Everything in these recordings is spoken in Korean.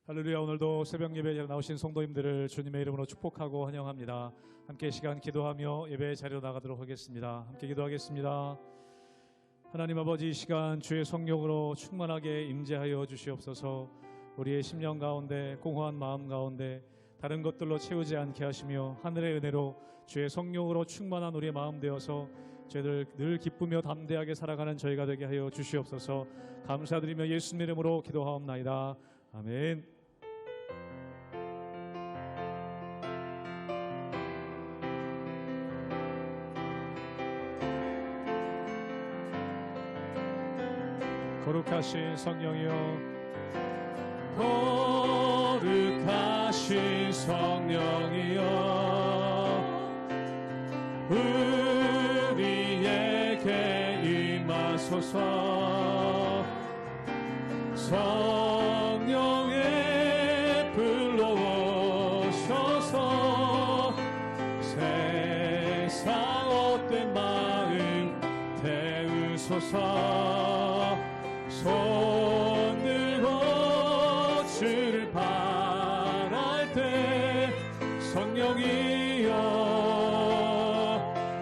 할렐루야. 오늘도 새벽 예배에 나오신 성도님들을 주님의 이름으로 축복하고 환영합니다. 함께 시간 기도하며 예배 자리로 나가도록 하겠습니다. 함께 기도하겠습니다. 하나님 아버지, 이 시간 주의 성령으로 충만하게 임재하여 주시옵소서. 우리의 심령 가운데 공허한 마음 가운데 다른 것들로 채우지 않게 하시며 하늘의 은혜로 주의 성령으로 충만한 우리의 마음 되어서 저희들 늘 기쁘며 담대하게 살아가는 저희가 되게 하여 주시옵소서. 감사드리며 예수님 이름으로 기도하옵나이다. 아멘. 거룩하신 성령이여, 거룩하신 성령이여, 우리에게 임하소서. 성령의 불러오셔서 세상 헛된 마음 태우소서. 손 들고 주를 바랄 때 성령이여,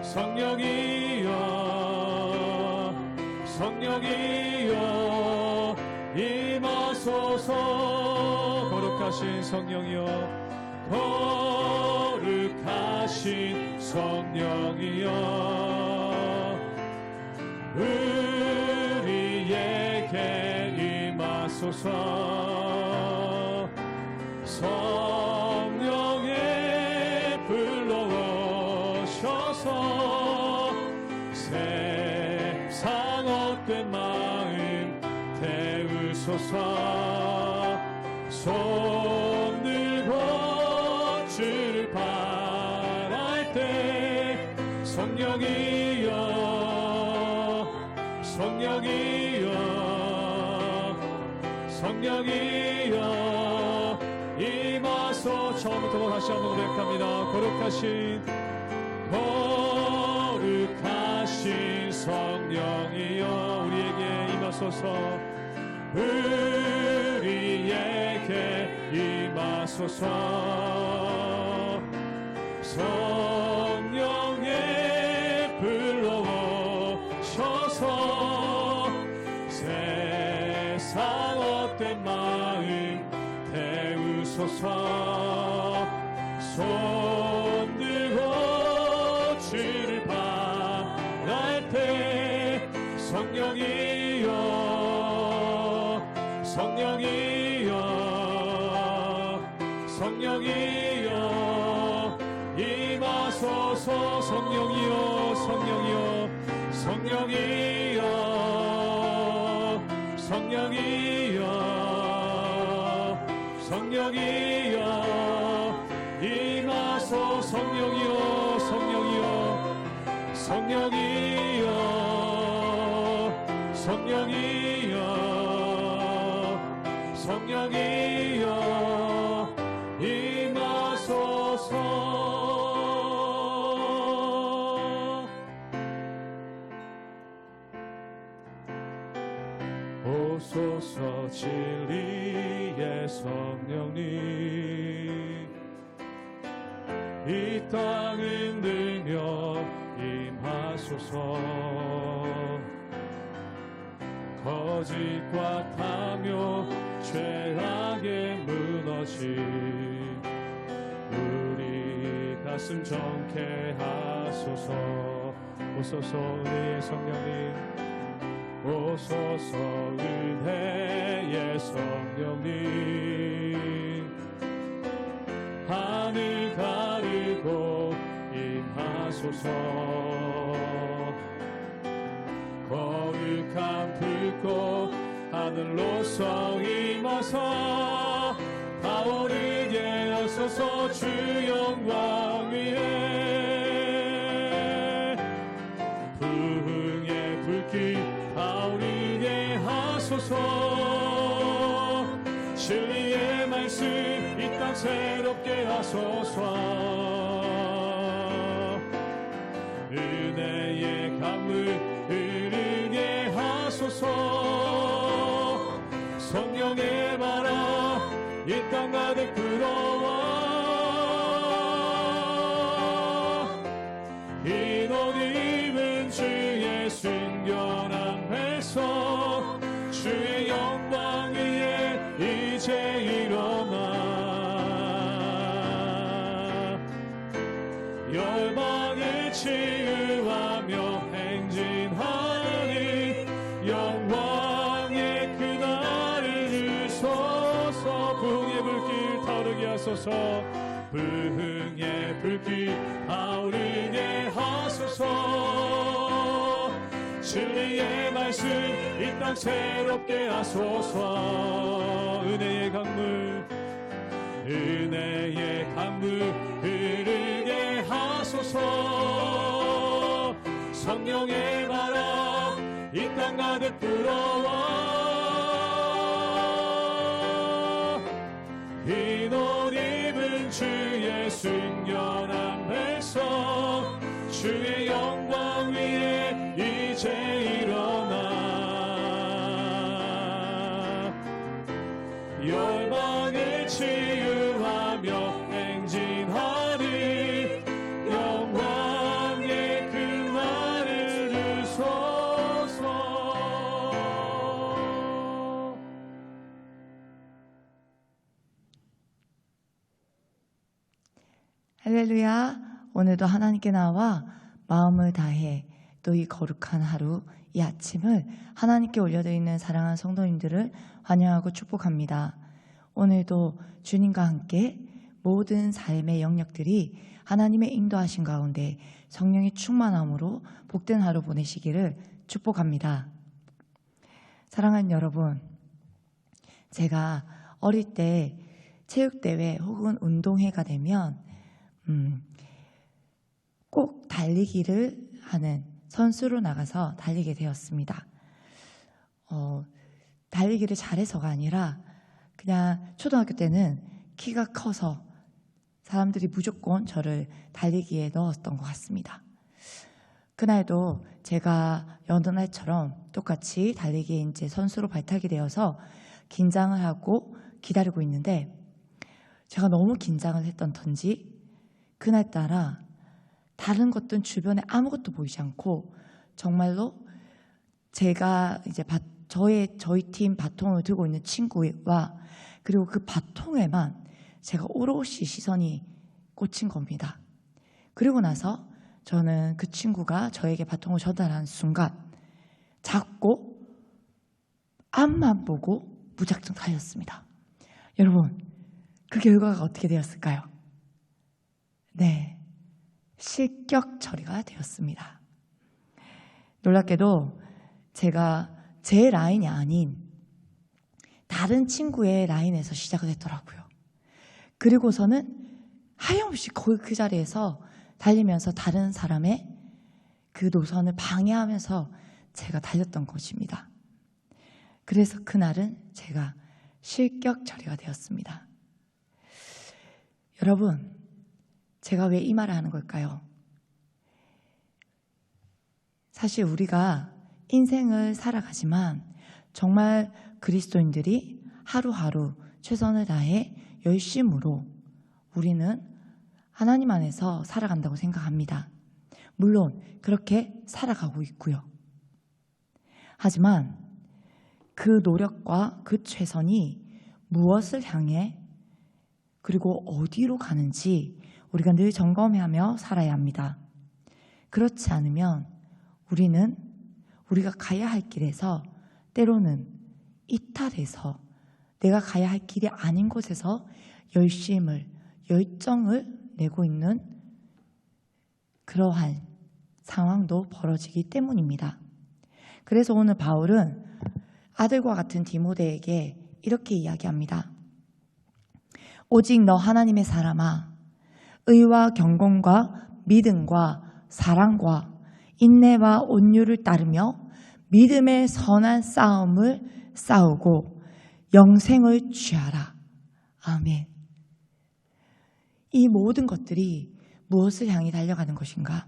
성령이여, 성령이여 임하소서. 거룩하신 성령이여, 거룩하신 성령이여, 우리에게 임하소서. 성령의 불러오셔서 세상 헛된 마음 태우소서. 손 들고 주를 바랄 때 성령이여, 성령이여, 성령이여 임하소. 처음부터 다시 한번 고백합니다. 거룩하신 성령이여, 우리에게 임하소서. 우리에게 임하소서. 성령의 불러오셔서 세상 헛된 마음 태우소서. 손 들고 주를 바랄 때 성령이여, 성령이여, 성령이여 임하소서. 성령이여, 성령이여, 성령이여, 성령이여, 성령이여 임하소. 성령이여, 성령이여, 성령이여, 성령이여, 성령이여 임하소서. 오소서 진리의 성령님, 이 땅 흔들며 임하소서. 거짓과 탐욕 죄악에 무너진 우리 가슴 정케 하소서. 오소서 은혜의 성령님, 오소서 은혜의 성령님, 하늘 가르고 임하소서. 거룩한 불꽃 하늘로서 임하사 타오르게 하소서. 주 영광 위에 부흥의 불길 타오르게 하소서. 진리의 말씀 이 땅 새롭게 하소서. 은혜의 강물 흐르게 하소서. 성령의 바람 이 열방을 치유하며 행진하니 영광의 그날을 주소서. 부흥의 불길 타오르게 하소서. 부흥의 불길 타오르게 하소서. 진리의 말씀 이 땅 새롭게 하소서. 은혜의 강물 은혜의 강물 흐르게 하소서. 성령의 바람 이 땅 가득 불어와. 흰 옷 입은 주의 순결한 백성 주의 영광 위에 이제 일어나. 열방을 치유하며 행진하리 영광의 그날을 주소서. 할렐루야. 오늘도 하나님께 나와 마음을 다해 또 이 거룩한 하루, 이 아침을 하나님께 올려드리는 사랑하는 성도님들을 환영하고 축복합니다. 오늘도 주님과 함께 모든 삶의 영역들이 하나님의 인도하신 가운데 성령의 충만함으로 복된 하루 보내시기를 축복합니다. 사랑하는 여러분, 제가 어릴 때 체육대회 혹은 운동회가 되면 꼭 달리기를 하는 선수로 나가서 달리게 되었습니다. 달리기를 잘해서가 아니라 그냥 초등학교 때는 키가 커서 사람들이 무조건 저를 달리기에 넣었던 것 같습니다. 그날도 제가 여느 날처럼 똑같이 달리기에 이제 선수로 발탁이 되어서 긴장을 하고 기다리고 있는데 제가 너무 긴장을 했던 턴지 그날따라 다른 것들은 주변에 아무것도 보이지 않고 정말로 제가 이제 저희 팀 바통을 들고 있는 친구와 그리고 그 바통에만 제가 오롯이 시선이 꽂힌 겁니다. 그리고 나서 저는 그 친구가 저에게 바통을 전달하는 순간 잡고 앞만 보고 무작정 달렸습니다. 여러분, 그 결과가 어떻게 되었을까요? 네, 실격 처리가 되었습니다. 놀랍게도 제가 제 라인이 아닌 다른 친구의 라인에서 시작을 했더라고요. 그리고서는 하염없이 거의 그 자리에서 달리면서 다른 사람의 그 노선을 방해하면서 제가 달렸던 것입니다. 그래서 그날은 제가 실격 처리가 되었습니다. 여러분, 제가 왜 이 말을 하는 걸까요? 사실 우리가 인생을 살아가지만 정말 그리스도인들이 하루하루 최선을 다해 열심으로 우리는 하나님 안에서 살아간다고 생각합니다. 물론 그렇게 살아가고 있고요. 하지만 그 노력과 그 최선이 무엇을 향해 그리고 어디로 가는지 우리가 늘 점검하며 살아야 합니다. 그렇지 않으면 우리는 우리가 가야 할 길에서 때로는 이탈해서 내가 가야 할 길이 아닌 곳에서 열정을 내고 있는 그러한 상황도 벌어지기 때문입니다. 그래서 오늘 바울은 아들과 같은 디모데에게 이렇게 이야기합니다. 오직 너 하나님의 사람아, 의와 경건과 믿음과 사랑과 인내와 온유를 따르며 믿음의 선한 싸움을 싸우고 영생을 취하라. 아멘. 이 모든 것들이 무엇을 향해 달려가는 것인가?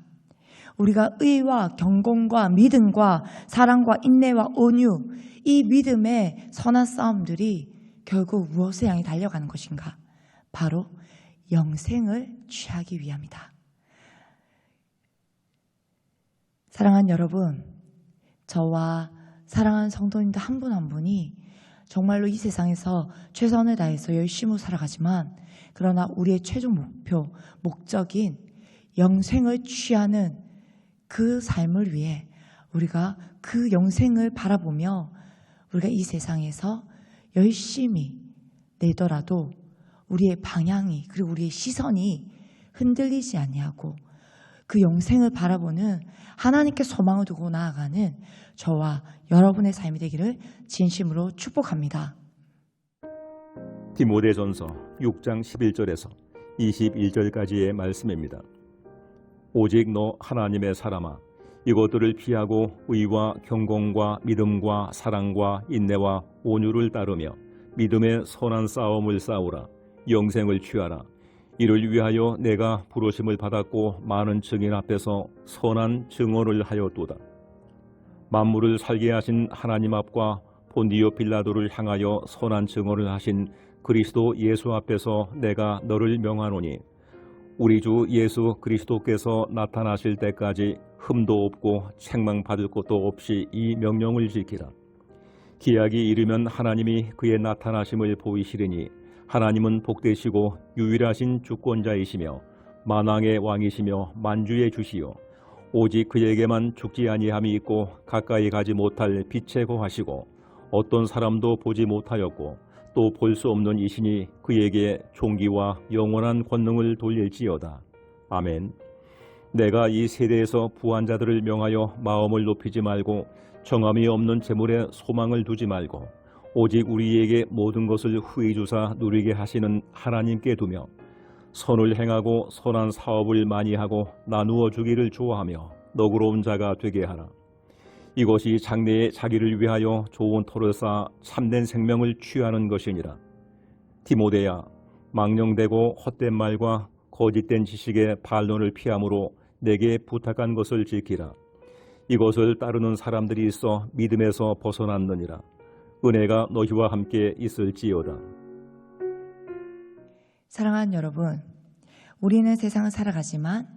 우리가 의와 경건과 믿음과 사랑과 인내와 온유, 이 믿음의 선한 싸움들이 결국 무엇을 향해 달려가는 것인가? 바로 영생을 취하기 위함이다. 사랑하는 여러분, 저와 사랑하는 성도님들 한 분 한 분이 정말로 이 세상에서 최선을 다해서 열심히 살아가지만 그러나 우리의 최종 목표, 목적인 영생을 취하는 그 삶을 위해 우리가 그 영생을 바라보며 우리가 이 세상에서 열심히 내더라도 우리의 방향이 그리고 우리의 시선이 흔들리지 아니하고 그 영생을 바라보는 하나님께 소망을 두고 나아가는 저와 여러분의 삶이 되기를 진심으로 축복합니다. 디모데전서 6장 11절에서 21절까지의 말씀입니다. 오직 너 하나님의 사람아, 이것들을 피하고 의와 경건과 믿음과 사랑과 인내와 온유를 따르며 믿음의 선한 싸움을 싸우라. 영생을 취하라. 이를 위하여 내가 부르심을 받았고 많은 증인 앞에서 선한 증언을 하였도다. 만물을 살게 하신 하나님 앞과 본디오 빌라도를 향하여 선한 증언을 하신 그리스도 예수 앞에서 내가 너를 명하노니 우리 주 예수 그리스도께서 나타나실 때까지 흠도 없고 책망받을 것도 없이 이 명령을 지키라. 기약이 이르면 하나님이 그의 나타나심을 보이시리니 하나님은 복되시고 유일하신 주권자이시며 만왕의 왕이시며 만주의 주시요 오직 그에게만 죽지 아니함이 있고 가까이 가지 못할 빛에 거하시고 어떤 사람도 보지 못하였고 또 볼 수 없는 이시니 그에게 존귀와 영원한 권능을 돌릴지어다. 아멘. 내가 이 세대에서 부한 자들을 명하여 마음을 높이지 말고 정함이 없는 재물에 소망을 두지 말고 오직 우리에게 모든 것을 후히 주사 누리게 하시는 하나님께 두며 선을 행하고 선한 사업을 많이 하고 나누어 주기를 좋아하며 너그러운 자가 되게 하라. 이것이 장래에 자기를 위하여 좋은 터를 쌓아 참된 생명을 취하는 것이니라. 디모데야, 망령되고 헛된 말과 거짓된 지식의 반론을 피함으로 내게 부탁한 것을 지키라. 이것을 따르는 사람들이 있어 믿음에서 벗어났느니라. 은혜가 너희와 함께 있을지어다. 사랑하는 여러분, 우리는 세상을 살아가지만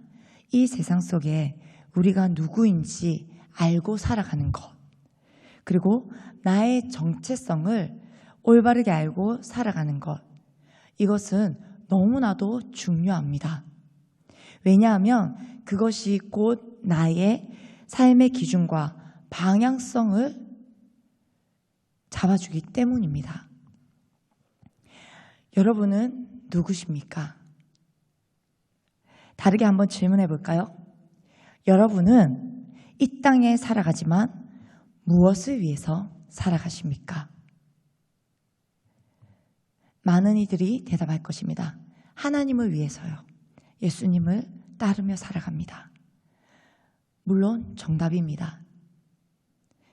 이 세상 속에 우리가 누구인지 알고 살아가는 것, 그리고 나의 정체성을 올바르게 알고 살아가는 것, 이것은 너무나도 중요합니다. 왜냐하면 그것이 곧 나의 삶의 기준과 방향성을 잡아주기 때문입니다. 여러분은 누구십니까? 다르게 한번 질문해 볼까요? 여러분은 이 땅에 살아가지만 무엇을 위해서 살아가십니까? 많은 이들이 대답할 것입니다. 하나님을 위해서요. 예수님을 따르며 살아갑니다. 물론 정답입니다.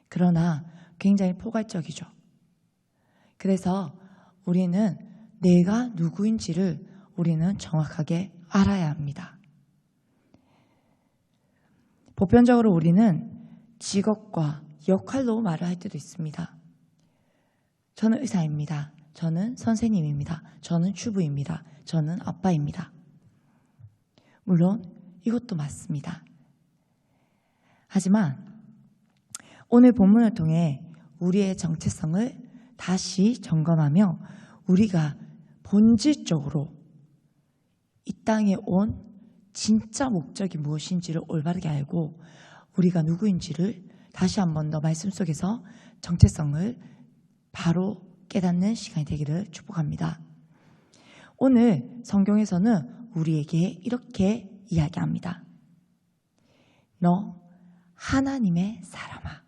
그러나 굉장히 포괄적이죠. 그래서 우리는 내가 누구인지를 우리는 정확하게 알아야 합니다. 보편적으로 우리는 직업과 역할로 말을 할 때도 있습니다. 저는 의사입니다. 저는 선생님입니다. 저는 주부입니다. 저는 아빠입니다. 물론 이것도 맞습니다. 하지만 오늘 본문을 통해 우리의 정체성을 다시 점검하며 우리가 본질적으로 이 땅에 온 진짜 목적이 무엇인지를 올바르게 알고 우리가 누구인지를 다시 한 번 더 말씀 속에서 정체성을 바로 깨닫는 시간이 되기를 축복합니다. 오늘 성경에서는 우리에게 이렇게 이야기합니다. 너 하나님의 사람아.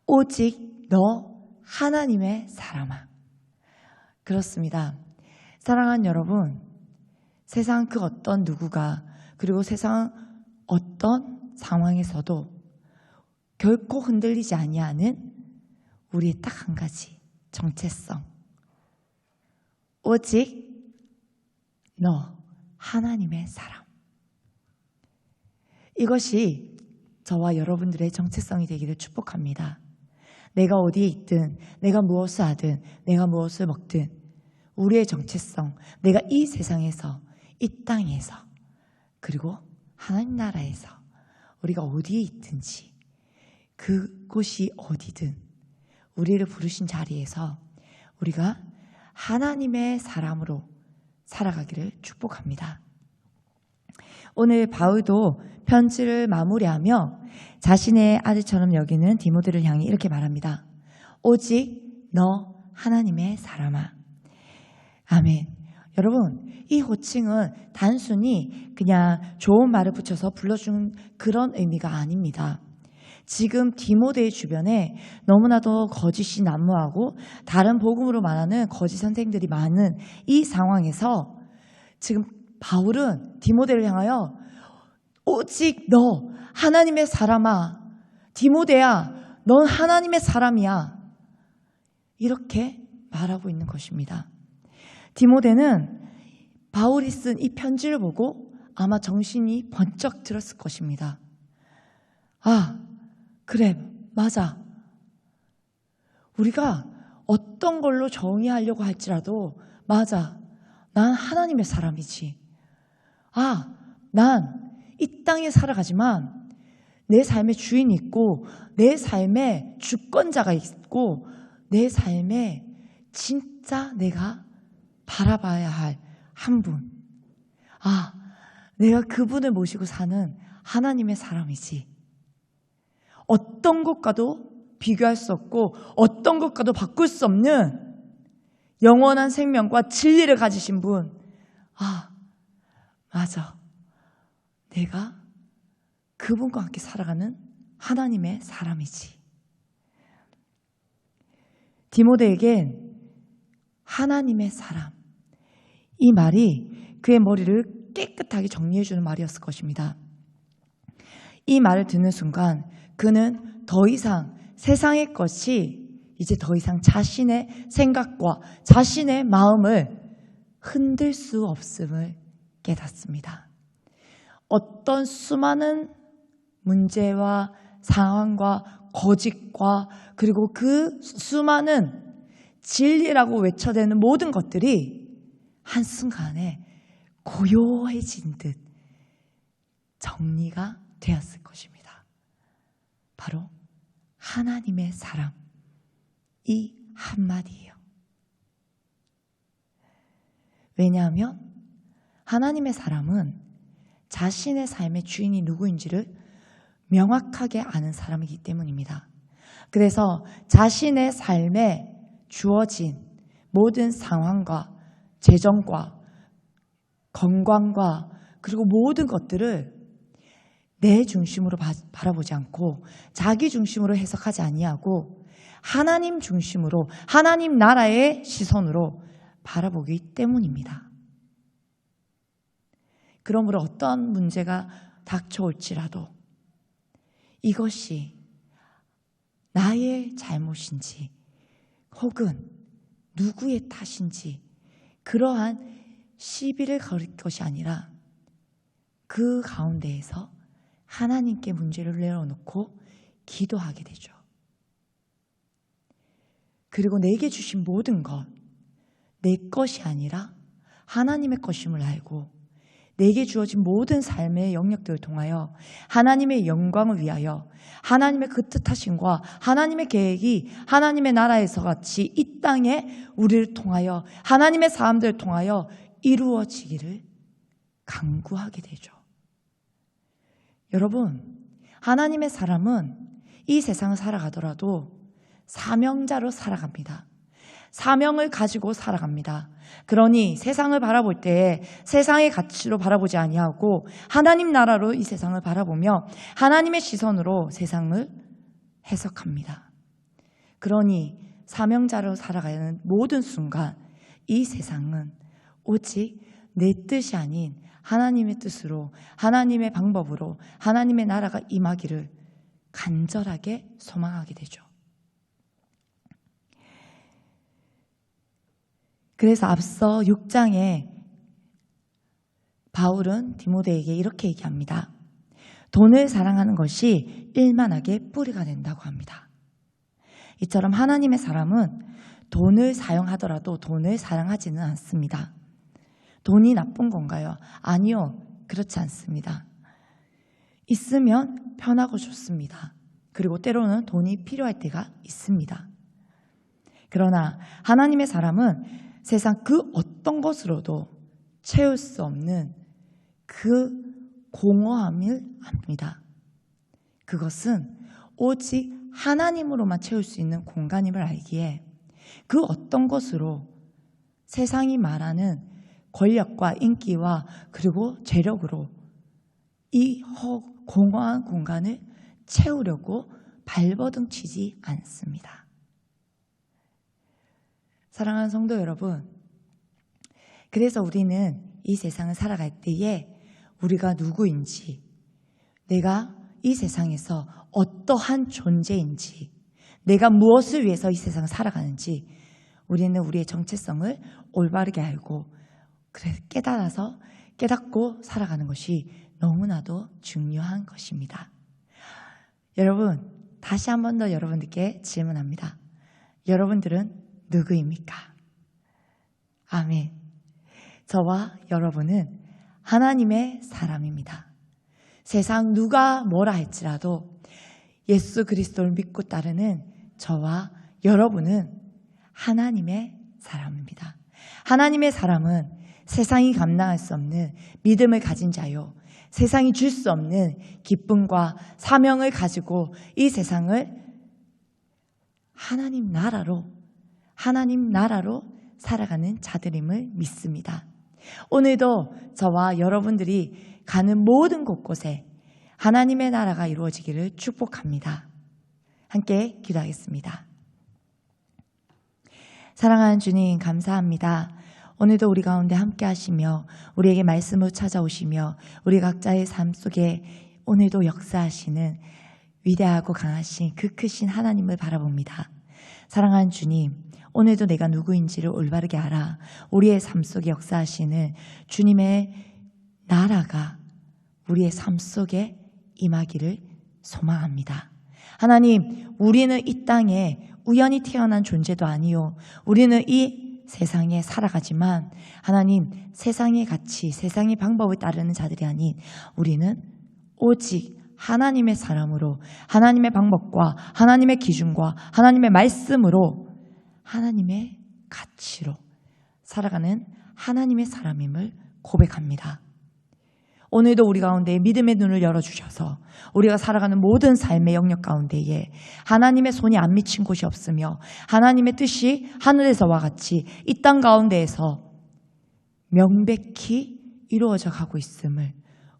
오직 너 하나님의 사람아. 그렇습니다. 사랑하는 여러분, 세상 그 어떤 누구가 그리고 세상 어떤 상황에서도 결코 흔들리지 아니하는 우리의 딱 한 가지 정체성. 오직 너 하나님의 사람. 이것이 저와 여러분들의 정체성이 되기를 축복합니다. 내가 어디에 있든 내가 무엇을 하든 내가 무엇을 먹든 우리의 정체성, 내가 이 세상에서 이 땅에서 그리고 하나님 나라에서 우리가 어디에 있든지 그곳이 어디든 우리를 부르신 자리에서 우리가 하나님의 사람으로 살아가기를 축복합니다. 오늘 바울도 편지를 마무리하며 자신의 아들처럼 여기는 디모데를 향해 이렇게 말합니다. 오직 너 하나님의 사람아. 아멘. 여러분, 이 호칭은 단순히 그냥 좋은 말을 붙여서 불러준 그런 의미가 아닙니다. 지금 디모데의 주변에 너무나도 거짓이 난무하고 다른 복음으로 말하는 거짓 선생들이 많은 이 상황에서 지금 바울은 디모데를 향하여 오직 너 하나님의 사람아, 디모데야, 넌 하나님의 사람이야, 이렇게 말하고 있는 것입니다. 디모데는 바울이 쓴 이 편지를 보고 아마 정신이 번쩍 들었을 것입니다. 아, 그래, 맞아. 우리가 어떤 걸로 정의하려고 할지라도 맞아, 난 하나님의 사람이지. 아, 난 이 땅에 살아가지만 내 삶의 주인이 있고 내 삶의 주권자가 있고 내 삶에 진짜 내가 바라봐야 할 한 분. 아, 내가 그분을 모시고 사는 하나님의 사람이지. 어떤 것과도 비교할 수 없고 어떤 것과도 바꿀 수 없는 영원한 생명과 진리를 가지신 분. 아, 맞아. 내가 그분과 함께 살아가는 하나님의 사람이지. 디모데에겐 하나님의 사람, 이 말이 그의 머리를 깨끗하게 정리해주는 말이었을 것입니다. 이 말을 듣는 순간 그는 더 이상 세상의 것이 이제 더 이상 자신의 생각과 자신의 마음을 흔들 수 없음을 깨닫습니다. 어떤 수많은 문제와 상황과 거짓과 그리고 그 수많은 진리라고 외쳐대는 모든 것들이 한순간에 고요해진 듯 정리가 되었을 것입니다. 바로 하나님의 사람, 이 한마디예요. 왜냐하면 하나님의 사람은 자신의 삶의 주인이 누구인지를 명확하게 아는 사람이기 때문입니다. 그래서 자신의 삶에 주어진 모든 상황과 재정과 건강과 그리고 모든 것들을 내 중심으로 바라보지 않고 자기 중심으로 해석하지 아니하고 하나님 중심으로 하나님 나라의 시선으로 바라보기 때문입니다. 그러므로 어떤 문제가 닥쳐올지라도 이것이 나의 잘못인지 혹은 누구의 탓인지 그러한 시비를 걸을 것이 아니라 그 가운데에서 하나님께 문제를 내려놓고 기도하게 되죠. 그리고 내게 주신 모든 것, 내 것이 아니라 하나님의 것임을 알고 내게 주어진 모든 삶의 영역들을 통하여 하나님의 영광을 위하여 하나님의 그 뜻하심과 하나님의 계획이 하나님의 나라에서 같이 이 땅에 우리를 통하여 하나님의 사람들을 통하여 이루어지기를 간구하게 되죠. 여러분, 하나님의 사람은 이 세상을 살아가더라도 사명자로 살아갑니다. 사명을 가지고 살아갑니다. 그러니 세상을 바라볼 때 세상의 가치로 바라보지 아니하고 하나님 나라로 이 세상을 바라보며 하나님의 시선으로 세상을 해석합니다. 그러니 사명자로 살아가는 모든 순간 이 세상은 오직 내 뜻이 아닌 하나님의 뜻으로 하나님의 방법으로 하나님의 나라가 임하기를 간절하게 소망하게 되죠. 그래서 앞서 6장에 바울은 디모데에게 이렇게 얘기합니다. 돈을 사랑하는 것이 일만하게 뿌리가 된다고 합니다. 이처럼 하나님의 사람은 돈을 사용하더라도 돈을 사랑하지는 않습니다. 돈이 나쁜 건가요? 아니요, 그렇지 않습니다. 있으면 편하고 좋습니다. 그리고 때로는 돈이 필요할 때가 있습니다. 그러나 하나님의 사람은 세상 그 어떤 것으로도 채울 수 없는 그 공허함을 압니다. 그것은 오직 하나님으로만 채울 수 있는 공간임을 알기에 그 어떤 것으로 세상이 말하는 권력과 인기와 그리고 재력으로 이 공허한 공간을 채우려고 발버둥 치지 않습니다. 사랑하는 성도 여러분, 그래서 우리는 이 세상을 살아갈 때에 우리가 누구인지, 내가 이 세상에서 어떠한 존재인지, 내가 무엇을 위해서 이 세상을 살아가는지 우리는 우리의 정체성을 올바르게 알고 깨닫고 살아가는 것이 너무나도 중요한 것입니다. 여러분, 다시 한 번 더 여러분들께 질문합니다. 여러분들은 누구입니까? 아멘. 저와 여러분은 하나님의 사람입니다. 세상 누가 뭐라 할지라도 예수 그리스도를 믿고 따르는 저와 여러분은 하나님의 사람입니다. 하나님의 사람은 세상이 감당할 수 없는 믿음을 가진 자요, 세상이 줄 수 없는 기쁨과 사명을 가지고 이 세상을 하나님 나라로 살아가는 자들임을 믿습니다. 오늘도 저와 여러분들이 가는 모든 곳곳에 하나님의 나라가 이루어지기를 축복합니다. 함께 기도하겠습니다. 사랑하는 주님, 감사합니다. 오늘도 우리 가운데 함께 하시며 우리에게 말씀을 찾아오시며 우리 각자의 삶 속에 오늘도 역사하시는 위대하고 강하신 그 크신 하나님을 바라봅니다. 사랑하는 주님, 오늘도 내가 누구인지를 올바르게 알아 우리의 삶 속에 역사하시는 주님의 나라가 우리의 삶 속에 임하기를 소망합니다. 하나님, 우리는 이 땅에 우연히 태어난 존재도 아니요, 우리는 이 세상에 살아가지만 하나님, 세상의 가치, 세상의 방법을 따르는 자들이 아닌 우리는 오직 하나님의 사람으로, 하나님의 방법과 하나님의 기준과 하나님의 말씀으로 하나님의 가치로 살아가는 하나님의 사람임을 고백합니다. 오늘도 우리 가운데 믿음의 눈을 열어주셔서 우리가 살아가는 모든 삶의 영역 가운데에 하나님의 손이 안 미친 곳이 없으며 하나님의 뜻이 하늘에서와 같이 이 땅 가운데에서 명백히 이루어져 가고 있음을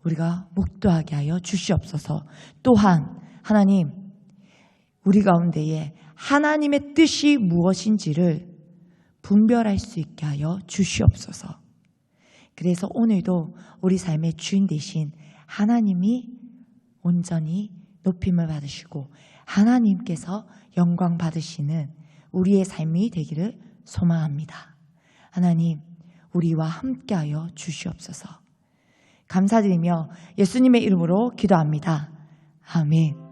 우리가 묵도하게 하여 주시옵소서. 또한 하나님, 우리 가운데에 하나님의 뜻이 무엇인지를 분별할 수 있게 하여 주시옵소서. 그래서 오늘도 우리 삶의 주인 되신 하나님이 온전히 높임을 받으시고 하나님께서 영광 받으시는 우리의 삶이 되기를 소망합니다. 하나님, 우리와 함께하여 주시옵소서. 감사드리며 예수님의 이름으로 기도합니다. 아멘.